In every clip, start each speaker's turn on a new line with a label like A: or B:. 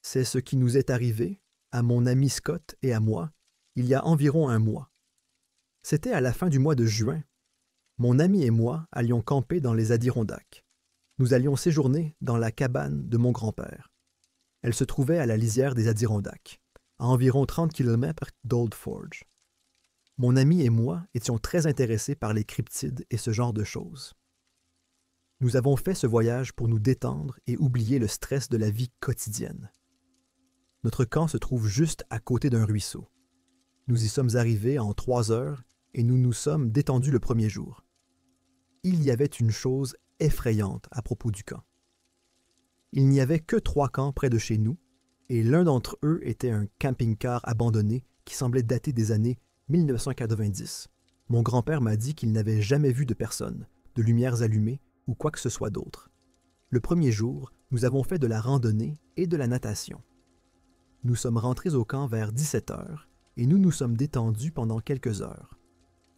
A: C'est ce qui nous est arrivé, à mon ami Scott et à moi, il y a environ un mois. C'était à la fin du mois de juin. Mon ami et moi allions camper dans les Adirondacks. Nous allions séjourner dans la cabane de mon grand-père. Elle se trouvait à la lisière des Adirondacks, à environ 30 km d'Old Forge. Mon ami et moi étions très intéressés par les cryptides et ce genre de choses. Nous avons fait ce voyage pour nous détendre et oublier le stress de la vie quotidienne. Notre camp se trouve juste à côté d'un ruisseau. Nous y sommes arrivés en 3 heures et nous nous sommes détendus le premier jour. Il y avait une chose effrayante à propos du camp. Il n'y avait que 3 camps près de chez nous, et l'un d'entre eux était un camping-car abandonné qui semblait dater des années 1990. Mon grand-père m'a dit qu'il n'avait jamais vu de personne, de lumières allumées ou quoi que ce soit d'autre. Le premier jour, nous avons fait de la randonnée et de la natation. Nous sommes rentrés au camp vers 17 heures et nous nous sommes détendus pendant quelques heures.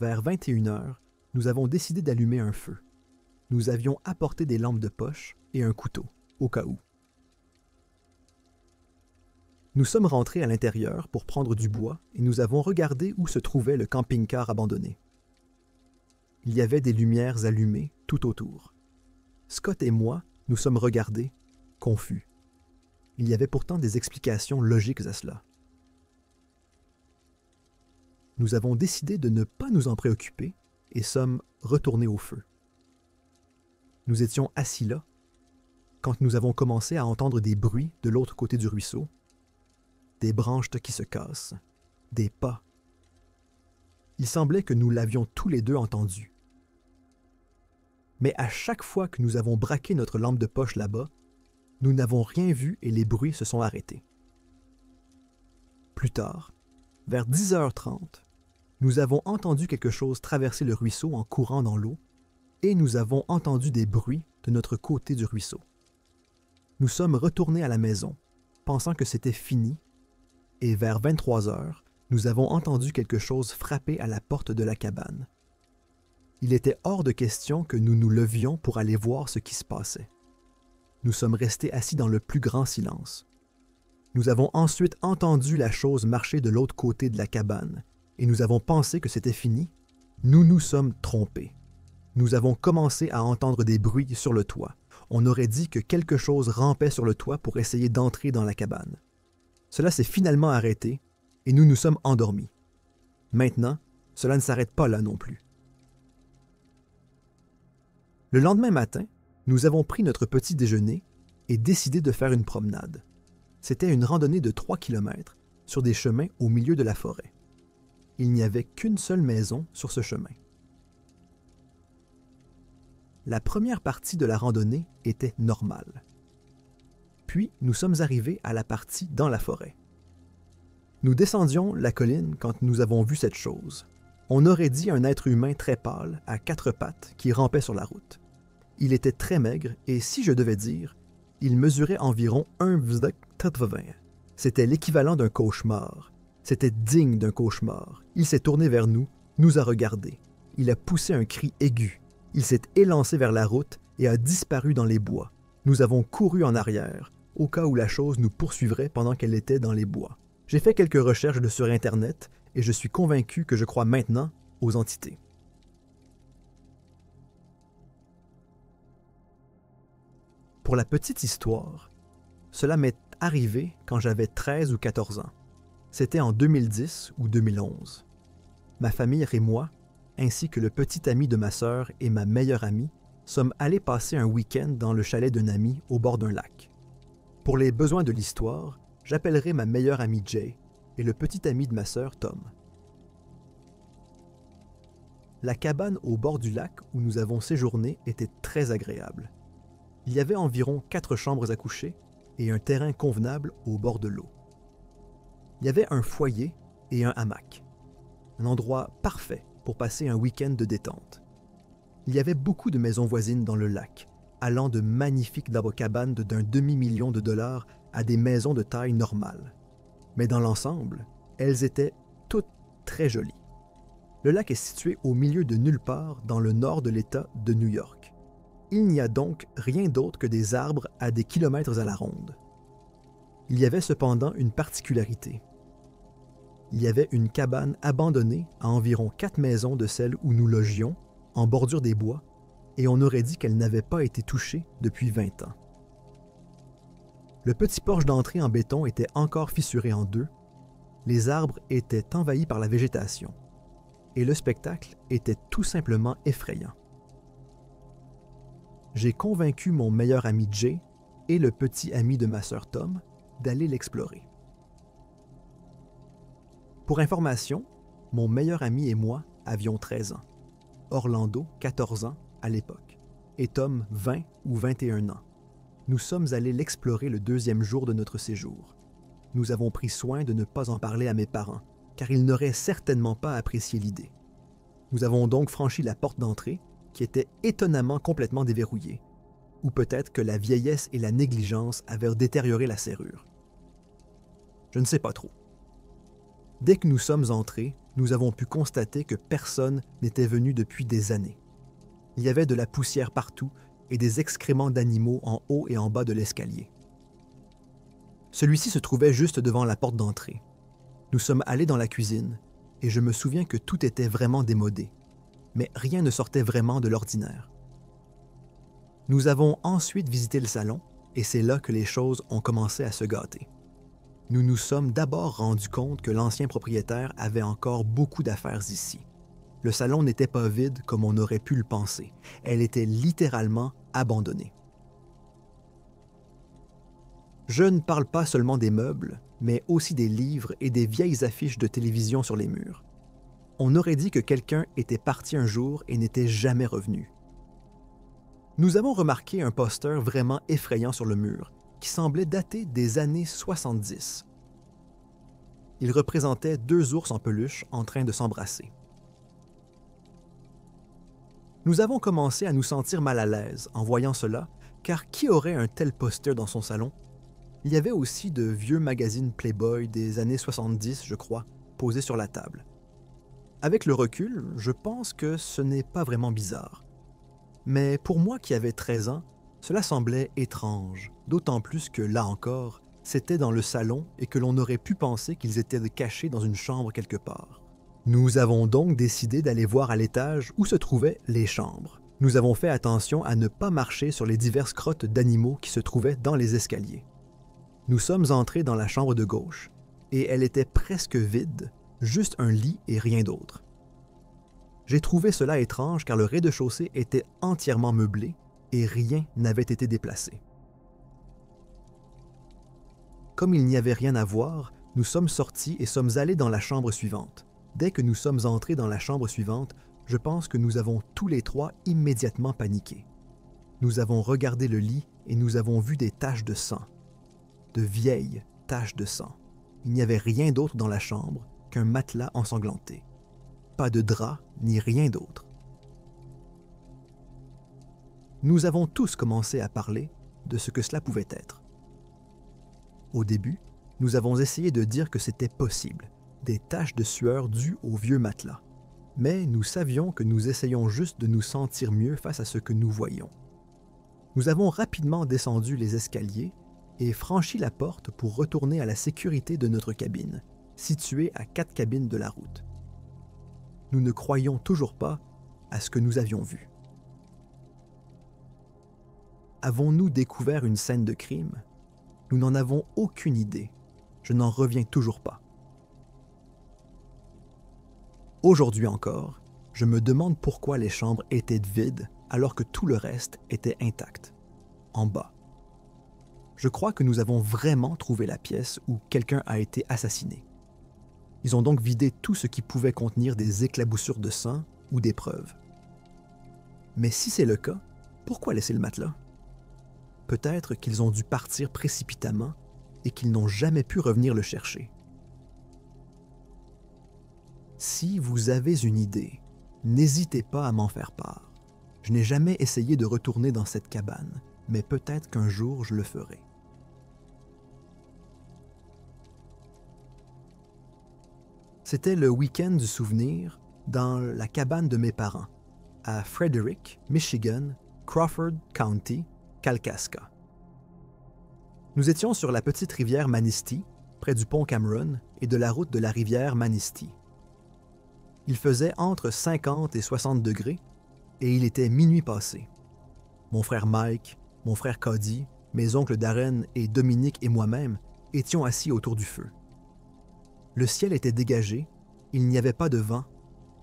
A: Vers 21 heures, nous avons décidé d'allumer un feu. Nous avions apporté des lampes de poche et un couteau, au cas où. Nous sommes rentrés à l'intérieur pour prendre du bois et nous avons regardé où se trouvait le camping-car abandonné. Il y avait des lumières allumées tout autour. Scott et moi nous sommes regardés, confus. Il y avait pourtant des explications logiques à cela. Nous avons décidé de ne pas nous en préoccuper et sommes retournés au feu. Nous étions assis là, quand nous avons commencé à entendre des bruits de l'autre côté du ruisseau, des branches qui se cassent, des pas. Il semblait que nous l'avions tous les deux entendu. Mais à chaque fois que nous avons braqué notre lampe de poche là-bas, nous n'avons rien vu et les bruits se sont arrêtés. Plus tard, vers 10h30, nous avons entendu quelque chose traverser le ruisseau en courant dans l'eau et nous avons entendu des bruits de notre côté du ruisseau. Nous sommes retournés à la maison, pensant que c'était fini, et vers 23h, nous avons entendu quelque chose frapper à la porte de la cabane. Il était hors de question que nous nous levions pour aller voir ce qui se passait. Nous sommes restés assis dans le plus grand silence. Nous avons ensuite entendu la chose marcher de l'autre côté de la cabane, et nous avons pensé que c'était fini. Nous nous sommes trompés. Nous avons commencé à entendre des bruits sur le toit. On aurait dit que quelque chose rampait sur le toit pour essayer d'entrer dans la cabane. Cela s'est finalement arrêté et nous nous sommes endormis. Maintenant, cela ne s'arrête pas là non plus. Le lendemain matin, nous avons pris notre petit déjeuner et décidé de faire une promenade. C'était une randonnée de 3 km sur des chemins au milieu de la forêt. Il n'y avait qu'une seule maison sur ce chemin. La première partie de la randonnée était normale. Puis, nous sommes arrivés à la partie dans la forêt. Nous descendions la colline quand nous avons vu cette chose. On aurait dit un être humain très pâle, à 4 pattes, qui rampait sur la route. Il était très maigre et, si je devais dire, il mesurait environ 1,80. C'était l'équivalent d'un cauchemar. C'était digne d'un cauchemar. Il s'est tourné vers nous, nous a regardés. Il a poussé un cri aigu. Il s'est élancé vers la route et a disparu dans les bois. Nous avons couru en arrière, au cas où la chose nous poursuivrait pendant qu'elle était dans les bois. J'ai fait quelques recherches sur Internet et je suis convaincu que je crois maintenant aux entités. Pour la petite histoire, cela m'est arrivé quand j'avais 13 ou 14 ans. C'était en 2010 ou 2011. Ma famille et moi, ainsi que le petit ami de ma sœur et ma meilleure amie, sommes allés passer un week-end dans le chalet d'un ami au bord d'un lac. Pour les besoins de l'histoire, j'appellerai ma meilleure amie Jay et le petit ami de ma sœur Tom. La cabane au bord du lac où nous avons séjourné était très agréable. Il y avait environ 4 chambres à coucher et un terrain convenable au bord de l'eau. Il y avait un foyer et un hamac, un endroit parfait pour passer un week-end de détente. Il y avait beaucoup de maisons voisines dans le lac, allant de magnifiques cabanes d'un demi-million de dollars à des maisons de taille normale. Mais dans l'ensemble, elles étaient toutes très jolies. Le lac est situé au milieu de nulle part dans le nord de l'État de New York. Il n'y a donc rien d'autre que des arbres à des kilomètres à la ronde. Il y avait cependant une particularité. Il y avait une cabane abandonnée à environ 4 maisons de celle où nous logions, en bordure des bois, et on aurait dit qu'elle n'avait pas été touchée depuis 20 ans. Le petit porche d'entrée en béton était encore fissuré en deux, les arbres étaient envahis par la végétation, et le spectacle était tout simplement effrayant. J'ai convaincu mon meilleur ami Jay et le petit ami de ma sœur Tom d'aller l'explorer. Pour information, mon meilleur ami et moi avions 13 ans, Orlando 14 ans à l'époque, et Tom 20 ou 21 ans. Nous sommes allés l'explorer le 2e jour de notre séjour. Nous avons pris soin de ne pas en parler à mes parents, car ils n'auraient certainement pas apprécié l'idée. Nous avons donc franchi la porte d'entrée, qui était étonnamment complètement déverrouillée, ou peut-être que la vieillesse et la négligence avaient détérioré la serrure. Je ne sais pas trop. Dès que nous sommes entrés, nous avons pu constater que personne n'était venu depuis des années. Il y avait de la poussière partout et des excréments d'animaux en haut et en bas de l'escalier. Celui-ci se trouvait juste devant la porte d'entrée. Nous sommes allés dans la cuisine et je me souviens que tout était vraiment démodé, mais rien ne sortait vraiment de l'ordinaire. Nous avons ensuite visité le salon et c'est là que les choses ont commencé à se gâter. Nous nous sommes d'abord rendus compte que l'ancien propriétaire avait encore beaucoup d'affaires ici. Le salon n'était pas vide comme on aurait pu le penser. Elle était littéralement abandonnée. Je ne parle pas seulement des meubles, mais aussi des livres et des vieilles affiches de télévision sur les murs. On aurait dit que quelqu'un était parti un jour et n'était jamais revenu. Nous avons remarqué un poster vraiment effrayant sur le mur, qui semblait dater des années 70. Il représentait 2 ours en peluche en train de s'embrasser. Nous avons commencé à nous sentir mal à l'aise en voyant cela, car qui aurait un tel poster dans son salon? Il y avait aussi de vieux magazines Playboy des années 70, je crois, posés sur la table. Avec le recul, je pense que ce n'est pas vraiment bizarre. Mais pour moi qui avais 13 ans, cela semblait étrange, d'autant plus que, là encore, c'était dans le salon et que l'on aurait pu penser qu'ils étaient cachés dans une chambre quelque part. Nous avons donc décidé d'aller voir à l'étage où se trouvaient les chambres. Nous avons fait attention à ne pas marcher sur les diverses crottes d'animaux qui se trouvaient dans les escaliers. Nous sommes entrés dans la chambre de gauche et elle était presque vide, juste un lit et rien d'autre. J'ai trouvé cela étrange car le rez-de-chaussée était entièrement meublé et rien n'avait été déplacé. Comme il n'y avait rien à voir, nous sommes sortis et sommes allés dans la chambre suivante. Dès que nous sommes entrés dans la chambre suivante, je pense que nous avons tous les trois immédiatement paniqué. Nous avons regardé le lit et nous avons vu des taches de sang. De vieilles taches de sang. Il n'y avait rien d'autre dans la chambre qu'un matelas ensanglanté. Pas de drap ni rien d'autre. Nous avons tous commencé à parler de ce que cela pouvait être. Au début, nous avons essayé de dire que c'était possible, des taches de sueur dues au vieux matelas. Mais nous savions que nous essayions juste de nous sentir mieux face à ce que nous voyions. Nous avons rapidement descendu les escaliers et franchi la porte pour retourner à la sécurité de notre cabine, située à 4 cabines de la route. Nous ne croyions toujours pas à ce que nous avions vu. Avons-nous découvert une scène de crime? Nous n'en avons aucune idée. Je n'en reviens toujours pas. Aujourd'hui encore, je me demande pourquoi les chambres étaient vides alors que tout le reste était intact, en bas. Je crois que nous avons vraiment trouvé la pièce où quelqu'un a été assassiné. Ils ont donc vidé tout ce qui pouvait contenir des éclaboussures de sang ou des preuves. Mais si c'est le cas, pourquoi laisser le matelas? Peut-être qu'ils ont dû partir précipitamment et qu'ils n'ont jamais pu revenir le chercher. Si vous avez une idée, n'hésitez pas à m'en faire part. Je n'ai jamais essayé de retourner dans cette cabane, mais peut-être qu'un jour je le ferai. C'était le week-end du souvenir dans la cabane de mes parents, à Frederick, Michigan, Crawford County, Kalkaska. Nous étions sur la petite rivière Manistee, près du pont Cameron et de la route de la rivière Manistee. Il faisait entre 50 et 60 degrés et il était minuit passé. Mon frère Mike, mon frère Cody, mes oncles Darren et Dominique et moi-même étions assis autour du feu. Le ciel était dégagé, il n'y avait pas de vent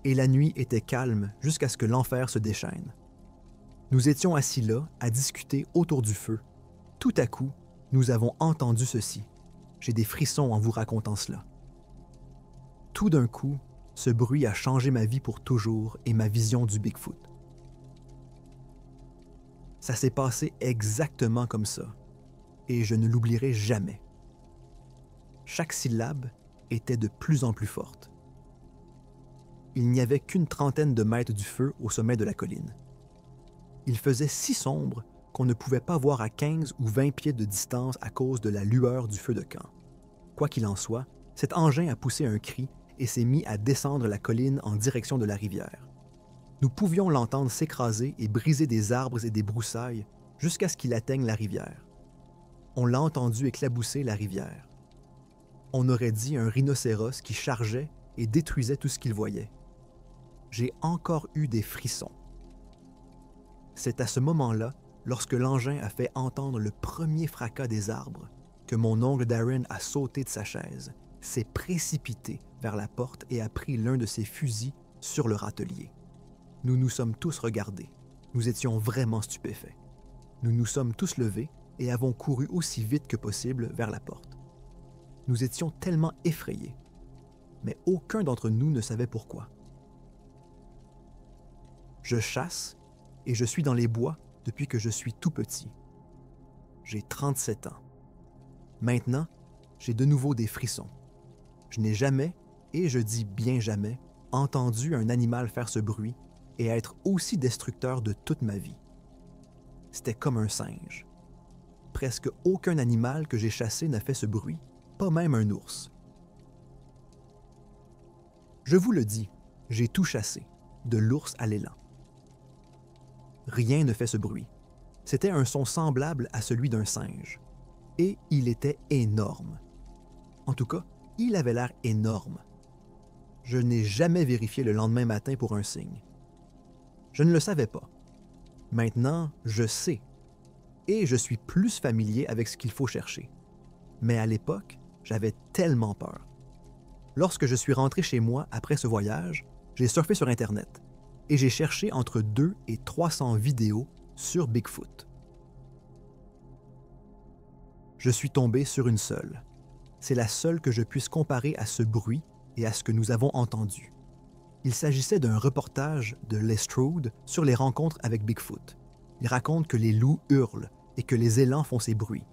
A: et la nuit était calme jusqu'à ce que l'enfer se déchaîne. Nous étions assis là à discuter autour du feu. Tout à coup, nous avons entendu ceci. J'ai des frissons en vous racontant cela. Tout d'un coup, ce bruit a changé ma vie pour toujours et ma vision du Bigfoot. Ça s'est passé exactement comme ça, et je ne l'oublierai jamais. Chaque syllabe était de plus en plus forte. Il n'y avait qu'une trentaine de mètres du feu au sommet de la colline. Il faisait si sombre qu'on ne pouvait pas voir à 15 ou 20 pieds de distance à cause de la lueur du feu de camp. Quoi qu'il en soit, cet engin a poussé un cri et s'est mis à descendre la colline en direction de la rivière. Nous pouvions l'entendre s'écraser et briser des arbres et des broussailles jusqu'à ce qu'il atteigne la rivière. On l'a entendu éclabousser la rivière. On aurait dit un rhinocéros qui chargeait et détruisait tout ce qu'il voyait. J'ai encore eu des frissons. C'est à ce moment-là, lorsque l'engin a fait entendre le premier fracas des arbres, que mon oncle Darren a sauté de sa chaise, s'est précipité vers la porte et a pris l'un de ses fusils sur le râtelier. Nous nous sommes tous regardés. Nous étions vraiment stupéfaits. Nous nous sommes tous levés et avons couru aussi vite que possible vers la porte. Nous étions tellement effrayés, mais aucun d'entre nous ne savait pourquoi. Je chasse et je suis dans les bois depuis que je suis tout petit. J'ai 37 ans. Maintenant, j'ai de nouveau des frissons. Je n'ai jamais, et je dis bien jamais, entendu un animal faire ce bruit et être aussi destructeur de toute ma vie. C'était comme un singe. Presque aucun animal que j'ai chassé n'a fait ce bruit, pas même un ours. Je vous le dis, j'ai tout chassé, de l'ours à l'élan. Rien ne fait ce bruit. C'était un son semblable à celui d'un singe. Et il était énorme. En tout cas, il avait l'air énorme. Je n'ai jamais vérifié le lendemain matin pour un signe. Je ne le savais pas. Maintenant, je sais. Et je suis plus familier avec ce qu'il faut chercher. Mais à l'époque, j'avais tellement peur. Lorsque je suis rentré chez moi après ce voyage, j'ai surfé sur Internet et j'ai cherché entre 2 et 300 vidéos sur Bigfoot. Je suis tombé sur une seule. C'est la seule que je puisse comparer à ce bruit et à ce que nous avons entendu. Il s'agissait d'un reportage de Lestrade sur les rencontres avec Bigfoot. Il raconte que les loups hurlent et que les élans font ces bruits.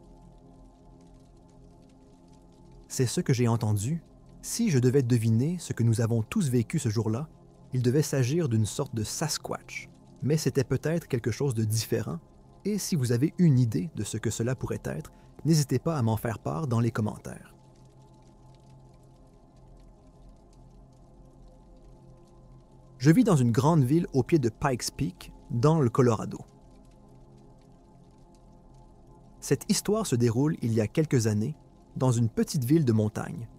A: C'est ce que j'ai entendu. Si je devais deviner ce que nous avons tous vécu ce jour-là, il devait s'agir d'une sorte de Sasquatch, mais c'était peut-être quelque chose de différent, et si vous avez une idée de ce que cela pourrait être, n'hésitez pas à m'en faire part dans les commentaires. Je vis dans une grande ville au pied de Pikes Peak, dans le Colorado. Cette histoire se déroule il y a quelques années dans une petite ville de montagne,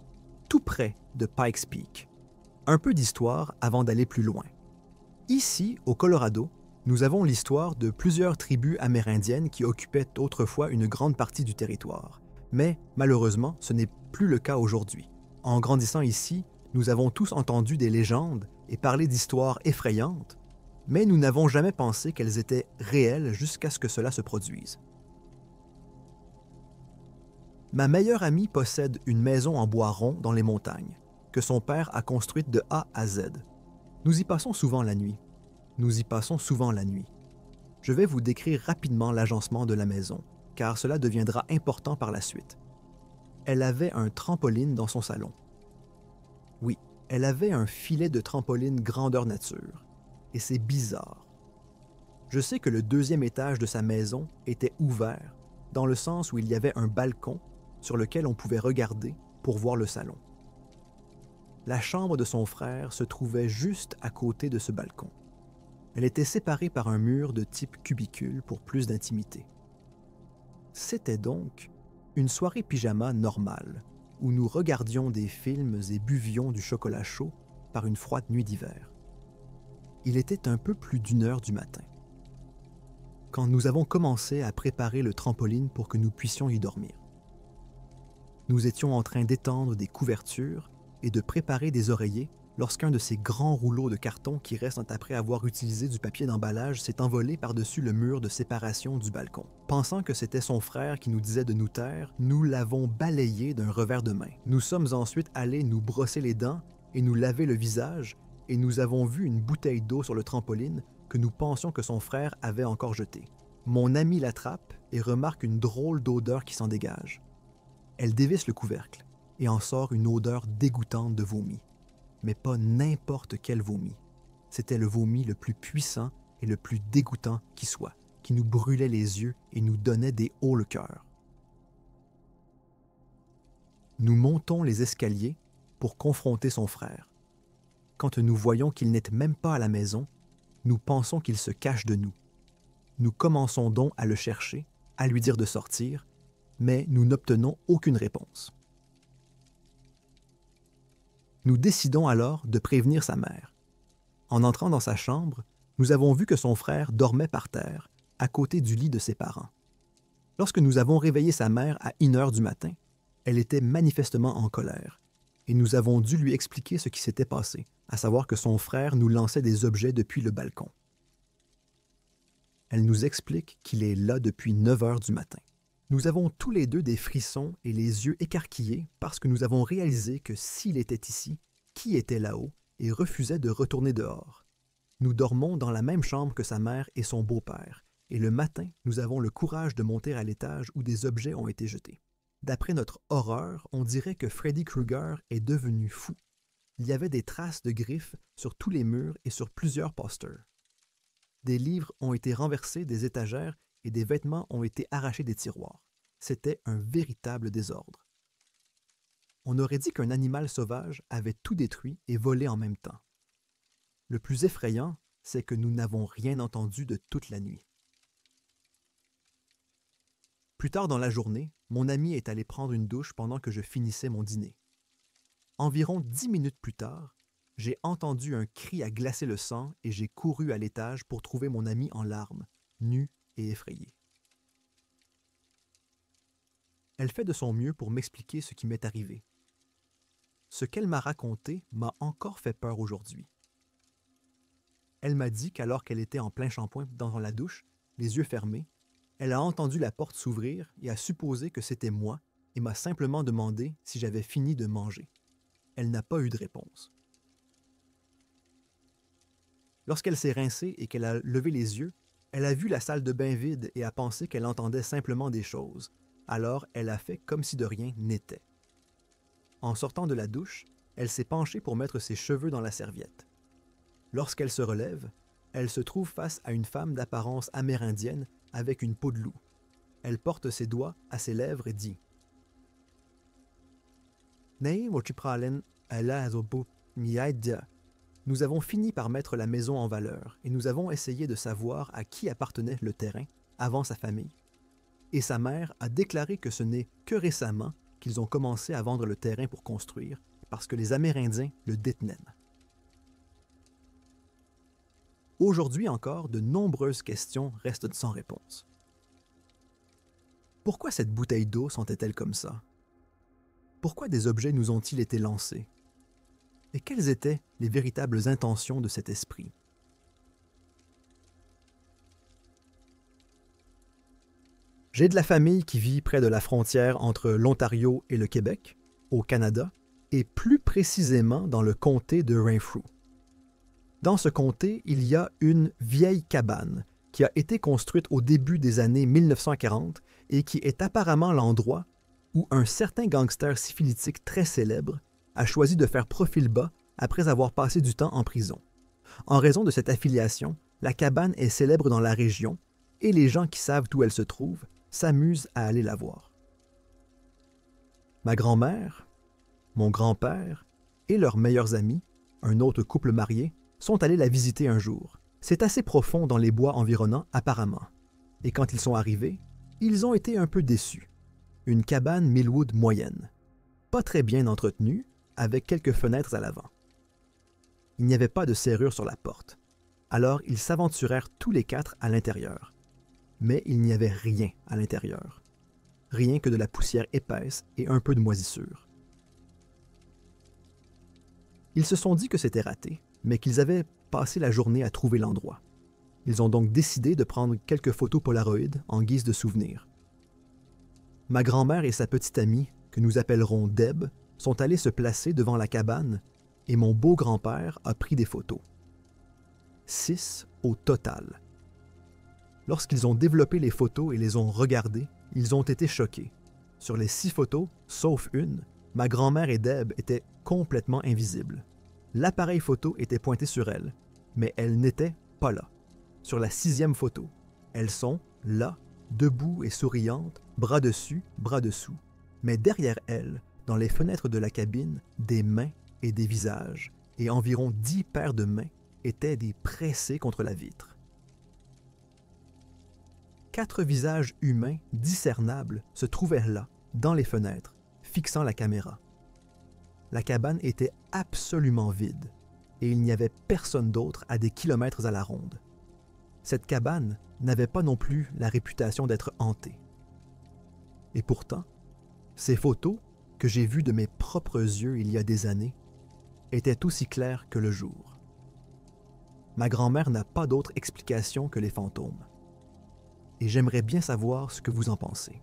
A: tout près de Pikes Peak. Un peu d'histoire avant d'aller plus loin. Ici, au Colorado, nous avons l'histoire de plusieurs tribus amérindiennes qui occupaient autrefois une grande partie du territoire. Mais malheureusement, ce n'est plus le cas aujourd'hui. En grandissant ici, nous avons tous entendu des légendes et parlé d'histoires effrayantes, mais nous n'avons jamais pensé qu'elles étaient réelles jusqu'à ce que cela se produise. Ma meilleure amie possède une maison en bois rond dans les montagnes, que son père a construite de A à Z. Nous y passons souvent la nuit. Je vais vous décrire rapidement l'agencement de la maison, car cela deviendra important par la suite. Elle avait un trampoline dans son salon. Oui, elle avait un filet de trampoline grandeur nature, et c'est bizarre. Je sais que le deuxième étage de sa maison était ouvert, dans le sens où il y avait un balcon sur lequel on pouvait regarder pour voir le salon. La chambre de son frère se trouvait juste à côté de ce balcon. Elle était séparée par un mur de type cubicule pour plus d'intimité. C'était donc Une soirée pyjama normale, où nous regardions des films et buvions du chocolat chaud par une froide nuit d'hiver. Il était un peu plus d'1 heure du matin, quand nous avons commencé à préparer le trampoline pour que nous puissions y dormir. Nous étions en train d'étendre des couvertures et de préparer des oreillers lorsqu'un de ces grands rouleaux de carton qui restent après avoir utilisé du papier d'emballage s'est envolé par-dessus le mur de séparation du balcon. Pensant que c'était son frère qui nous disait de nous taire, nous l'avons balayé d'un revers de main. Nous sommes ensuite allés nous brosser les dents et nous laver le visage, et nous avons vu une bouteille d'eau sur le trampoline que nous pensions que son frère avait encore jetée. Mon ami l'attrape et remarque une drôle d'odeur qui s'en dégage. Elle dévisse le couvercle et en sort une odeur dégoûtante de vomi. Mais pas n'importe quel vomi. C'était le vomi le plus puissant et le plus dégoûtant qui soit, qui nous brûlait les yeux et nous donnait des hauts le cœur. Nous montons les escaliers pour confronter son frère. Quand nous voyons qu'il n'est même pas à la maison, nous pensons qu'il se cache de nous. Nous commençons donc à le chercher, à lui dire de sortir, mais nous n'obtenons aucune réponse. Nous décidons alors de prévenir sa mère. En entrant dans sa chambre, nous avons vu que son frère dormait par terre, à côté du lit de ses parents. Lorsque nous avons réveillé sa mère à 1 heure du matin, elle était manifestement en colère, et nous avons dû lui expliquer ce qui s'était passé, à savoir que son frère nous lançait des objets depuis le balcon. Elle nous explique qu'il est là depuis 9 heures du matin. Nous avons tous les deux des frissons et les yeux écarquillés parce que nous avons réalisé que s'il était ici, qui était là-haut et refusait de retourner dehors. Nous dormons dans la même chambre que sa mère et son beau-père, et le matin, nous avons le courage de monter à l'étage où des objets ont été jetés. D'après notre horreur, on dirait que Freddy Krueger est devenu fou. Il y avait des traces de griffes sur tous les murs et sur plusieurs posters. Des livres ont été renversés des étagères et des vêtements ont été arrachés des tiroirs. C'était un véritable désordre. On aurait dit qu'un animal sauvage avait tout détruit et volé en même temps. Le plus effrayant, c'est que nous n'avons rien entendu de toute la nuit. Plus tard dans la journée, mon ami est allé prendre une douche pendant que je finissais mon dîner. Environ 10 minutes plus tard, j'ai entendu un cri à glacer le sang et j'ai couru à l'étage pour trouver mon ami en larmes, nu et effrayé. Elle fait de son mieux pour m'expliquer ce qui m'est arrivé. Ce qu'elle m'a raconté m'a encore fait peur aujourd'hui. Elle m'a dit qu'alors qu'elle était en plein shampoing dans la douche, les yeux fermés, elle a entendu la porte s'ouvrir et a supposé que c'était moi et m'a simplement demandé si j'avais fini de manger. Elle n'a pas eu de réponse. Lorsqu'elle s'est rincée et qu'elle a levé les yeux, elle a vu la salle de bain vide et a pensé qu'elle entendait simplement des choses. Alors, elle a fait comme si de rien n'était. En sortant de la douche, elle s'est penchée pour mettre ses cheveux dans la serviette. Lorsqu'elle se relève, elle se trouve face à une femme d'apparence amérindienne avec une peau de loup. Elle porte ses doigts à ses lèvres et dit « Nous avons fini par mettre la maison en valeur et nous avons essayé de savoir à qui appartenait le terrain avant sa famille. Et sa mère a déclaré que ce n'est que récemment qu'ils ont commencé à vendre le terrain pour construire parce que les Amérindiens le détenaient. Aujourd'hui encore, de nombreuses questions restent sans réponse. Pourquoi cette bouteille d'eau sentait-elle comme ça? Pourquoi des objets nous ont-ils été lancés? Et quelles étaient les véritables intentions de cet esprit? J'ai de la famille qui vit près de la frontière entre l'Ontario et le Québec, au Canada, et plus précisément dans le comté de Renfrew. Dans ce comté, il y a une vieille cabane qui a été construite au début des années 1940 et qui est apparemment l'endroit où un certain gangster syphilitique très célèbre a choisi de faire profil bas après avoir passé du temps en prison. En raison de cette affiliation, la cabane est célèbre dans la région et les gens qui savent où elle se trouve s'amusent à aller la voir. Ma grand-mère, mon grand-père et leurs meilleurs amis, un autre couple marié, sont allés la visiter un jour. C'est assez profond dans les bois environnants apparemment. Et quand ils sont arrivés, ils ont été un peu déçus. Une cabane Millwood moyenne, pas très bien entretenue, avec quelques fenêtres à l'avant. Il n'y avait pas de serrure sur la porte, alors ils s'aventurèrent tous les quatre à l'intérieur. Mais il n'y avait rien à l'intérieur. Rien que de la poussière épaisse et un peu de moisissure. Ils se sont dit que c'était raté, mais qu'ils avaient passé la journée à trouver l'endroit. Ils ont donc décidé de prendre quelques photos Polaroid en guise de souvenir. Ma grand-mère et sa petite amie, que nous appellerons Deb, sont allés se placer devant la cabane et mon beau-grand-père a pris des photos. 6 au total. Lorsqu'ils ont développé les photos et les ont regardées, ils ont été choqués. Sur les 6 photos, sauf une, ma grand-mère et Deb étaient complètement invisibles. L'appareil photo était pointé sur elles, mais elles n'étaient pas là. Sur la 6e photo, elles sont là, debout et souriantes, bras dessus, bras dessous. Mais derrière elles, dans les fenêtres de la cabine, des mains et des visages, et environ 10 paires de mains étaient des pressés contre la vitre. 4 visages humains discernables se trouvaient là, dans les fenêtres, fixant la caméra. La cabane était absolument vide, et il n'y avait personne d'autre à des kilomètres à la ronde. Cette cabane n'avait pas non plus la réputation d'être hantée. Et pourtant, ces photos, que j'ai vues de mes propres yeux il y a des années, étaient aussi claires que le jour. Ma grand-mère n'a pas d'autre explication que les fantômes. Et j'aimerais bien savoir ce que vous en pensez.